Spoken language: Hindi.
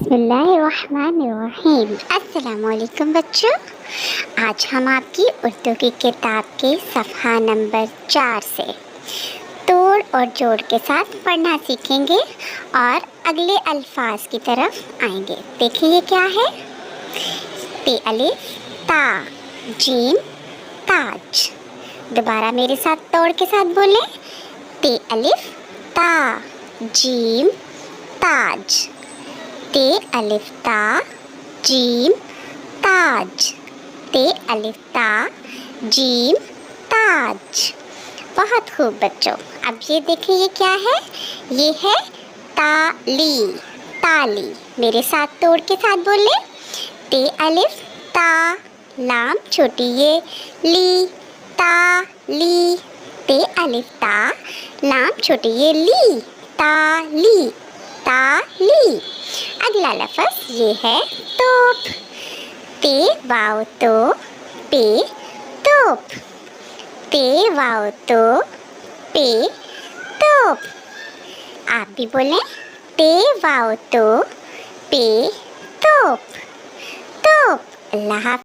बिस्मिल्लाहिर्रहमानिर्रहीम। अस्सलामुअलैकुम बच्चों, आज हम आपकी उर्दू की किताब के सफ़हा नंबर 4 से तोड़ और जोड़ के साथ पढ़ना सीखेंगे और अगले अल्फाज की तरफ आएंगे। देखिए ये क्या है। ते अलिफ ता जीम ताज। दोबारा मेरे साथ तोड़ के साथ बोलें। ते अलिफ ता जीम ताज। ते अलिफ ता जीम ताज। ते अलिफ ता जीम ताज। बहुत खूब बच्चों। अब ये देखिए ये क्या है। ये है ताली। ताली। मेरे साथ तोड़ के साथ बोले। ते अलिफ ता लाम छोटी ये ली ता ली। ते अलिफ ता लाम छोटी ये ली ताली ताली। अगला लफ्ज़ ये है तोप। ते वाव तो पे तोप। ते वाव तो पे तोप। आप भी बोलें। ते वाव तो पे तोप। तोप। अल्लाह हाफ़िज़।